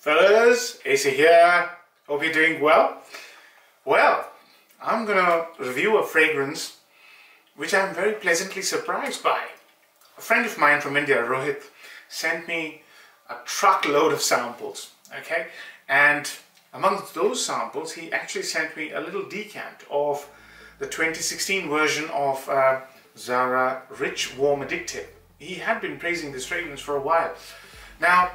Fellas, AC here. Hope you're doing well. Well, I'm gonna review a fragrance which I'm very pleasantly surprised by. A friend of mine from India, Rohit, sent me a truckload of samples, okay? And among those samples, he actually sent me a little decant of the 2016 version of Zara Rich Warm Addictive. He had been praising this fragrance for a while. Now,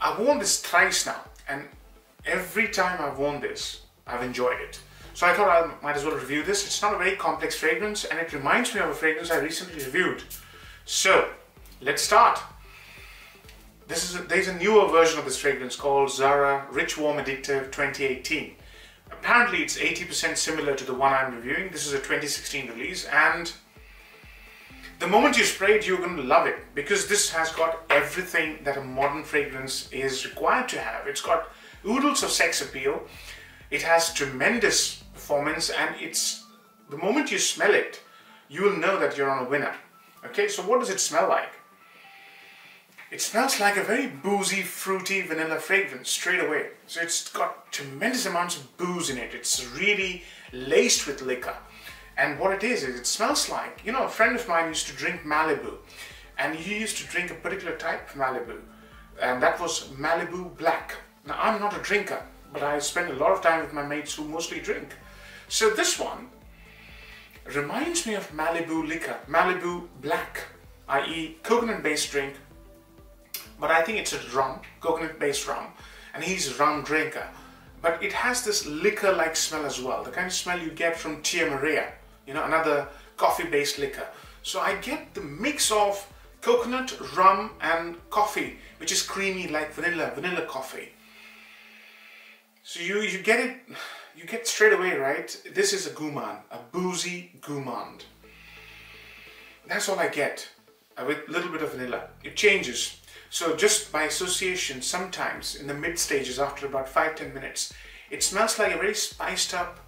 I've worn this thrice now, and every time I've worn this, I've enjoyed it. So I thought I might as well review this. It's not a very complex fragrance, and it reminds me of a fragrance I recently reviewed. So, let's start. There's a newer version of this fragrance called Zara Rich Warm Addictive 2018. Apparently it's 80% similar to the one I'm reviewing. This is a 2016 release, and the moment you spray it, you're going to love it, because this has got everything that a modern fragrance is required to have. It's got oodles of sex appeal, it has tremendous performance, and the moment you smell it, you will know that you're on a winner. Okay, so what does it smell like? It smells like a very boozy, fruity vanilla fragrance straight away. So it's got tremendous amounts of booze in it. It's really laced with liquor. And what it is it smells like, you know, a friend of mine used to drink Malibu, and he used to drink a particular type of Malibu, and that was Malibu Black. Now, I'm not a drinker, but I spend a lot of time with my mates who mostly drink. So this one reminds me of Malibu liquor, Malibu Black, i.e. coconut-based drink, but I think it's a rum, coconut-based rum, and he's a rum drinker. But it has this liquor-like smell as well, the kind of smell you get from Tia Maria, you know, another coffee-based liquor. So I get the mix of coconut, rum and coffee, which is creamy like vanilla coffee. So you get it, you get straight away, right? This is a gourmand, a boozy gourmand. That's all I get, with a little bit of vanilla. It changes. So just by association, sometimes in the mid stages, after about 5-10 minutes, it smells like a very spiced up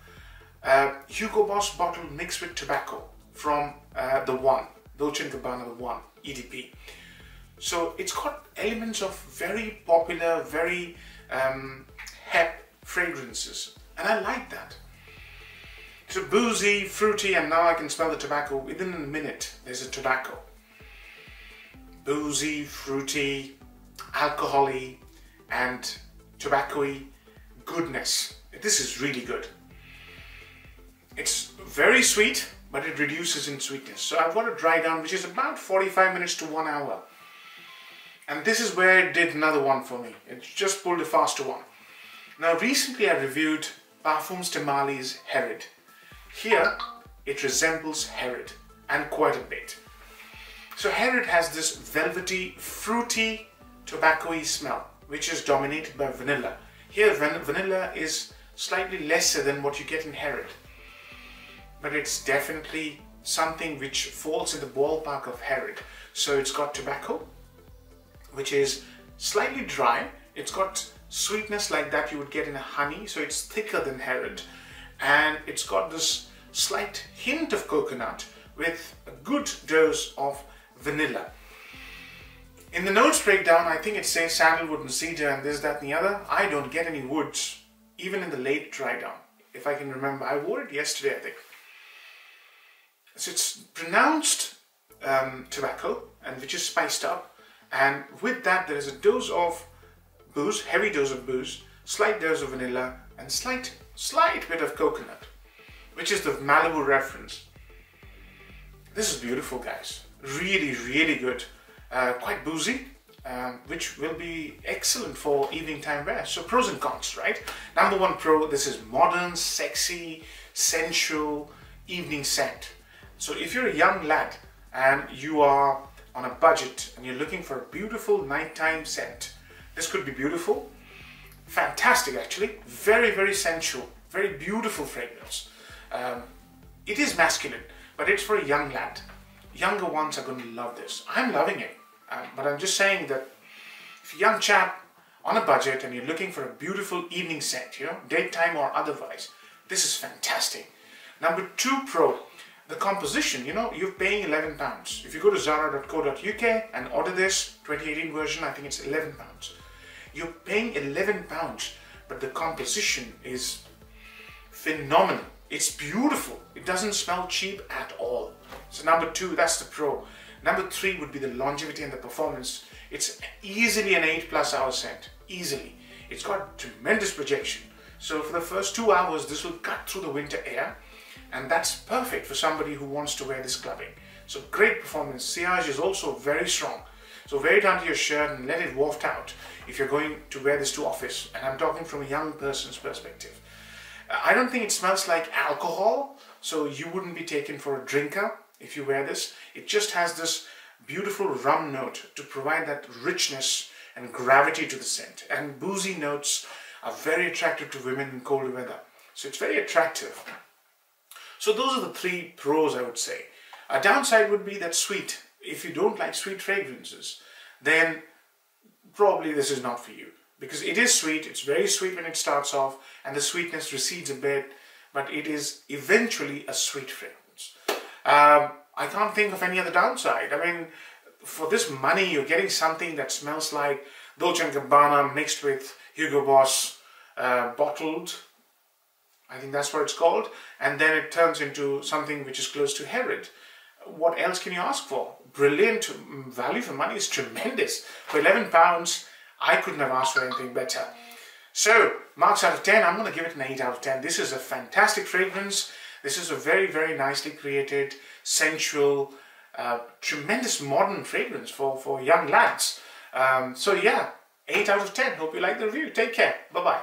Hugo Boss bottle mixed with tobacco from the One, Dolce & Gabbana, the One, EDP. So it's got elements of very popular, very hep fragrances, and I like that. So boozy, fruity, and now I can smell the tobacco. Within a minute, there's a tobacco. Boozy, fruity, alcohol-y, and tobacco-y goodness. This is really good. It's very sweet, but it reduces in sweetness. So I've got a dry down, which is about 45 minutes to 1 hour. And this is where it did another one for me. It just pulled a faster one. Now recently I reviewed Parfums de Marly's Herod. Here, it resembles Herod, and quite a bit. So Herod has this velvety, fruity, tobacco-y smell, which is dominated by vanilla. Here vanilla is slightly lesser than what you get in Herod, but it's definitely something which falls in the ballpark of Herod. So it's got tobacco, which is slightly dry. It's got sweetness like that you would get in a honey, so it's thicker than Herod, and it's got this slight hint of coconut with a good dose of vanilla. In the notes breakdown, I think it says sandalwood and cedar and this, that and the other. I don't get any woods, even in the late dry down, if I can remember. I wore it yesterday, I think. So it's pronounced tobacco, and which is spiced up, and with that there is a dose of booze, heavy dose of booze, slight dose of vanilla, and slight bit of coconut, which is the Malibu reference. This is beautiful, guys. Really, really good. Quite boozy, which will be excellent for evening time wear. So pros and cons, right? Number one pro, this is modern, sexy, sensual evening scent. So if you're a young lad and you are on a budget and you're looking for a beautiful nighttime scent, this could be beautiful. Fantastic, actually. Very, very sensual. Very beautiful fragrance. It is masculine, but it's for a young lad. Younger ones are going to love this. I'm loving it. But I'm just saying that if you're a young chap on a budget and you're looking for a beautiful evening scent, you know, daytime or otherwise, this is fantastic. Number two pro, the composition. You know, you're paying £11. If you go to zara.co.uk and order this 2018 version, I think it's £11. You're paying £11, but the composition is phenomenal. It's beautiful. It doesn't smell cheap at all. So number 2, that's the pro. Number 3 would be the longevity and the performance. It's easily an 8+ hour scent. Easily. It's got tremendous projection. So for the first 2 hours, this will cut through the winter air, and that's perfect for somebody who wants to wear this clubbing. So great performance. Sillage is also very strong. So wear it under your shirt and let it waft out if you're going to wear this to office. And I'm talking from a young person's perspective. I don't think it smells like alcohol, so you wouldn't be taken for a drinker if you wear this. It just has this beautiful rum note to provide that richness and gravity to the scent. And boozy notes are very attractive to women in colder weather. So it's very attractive. So those are the 3 pros, I would say. A downside would be that sweet. If you don't like sweet fragrances, then probably this is not for you. Because it is sweet, it's very sweet when it starts off, and the sweetness recedes a bit, but it is eventually a sweet fragrance. I can't think of any other downside. I mean, for this money, you're getting something that smells like Dolce & Gabbana mixed with Hugo Boss bottled. I think that's what it's called. And then it turns into something which is close to Herod. What else can you ask for? Brilliant. Value for money is tremendous. For £11, I couldn't have asked for anything better. So, marks out of 10, I'm going to give it an 8 out of 10. This is a fantastic fragrance. This is a very, very nicely created, sensual, tremendous modern fragrance for young lads. So yeah, 8 out of 10. Hope you like the review. Take care. Bye-bye.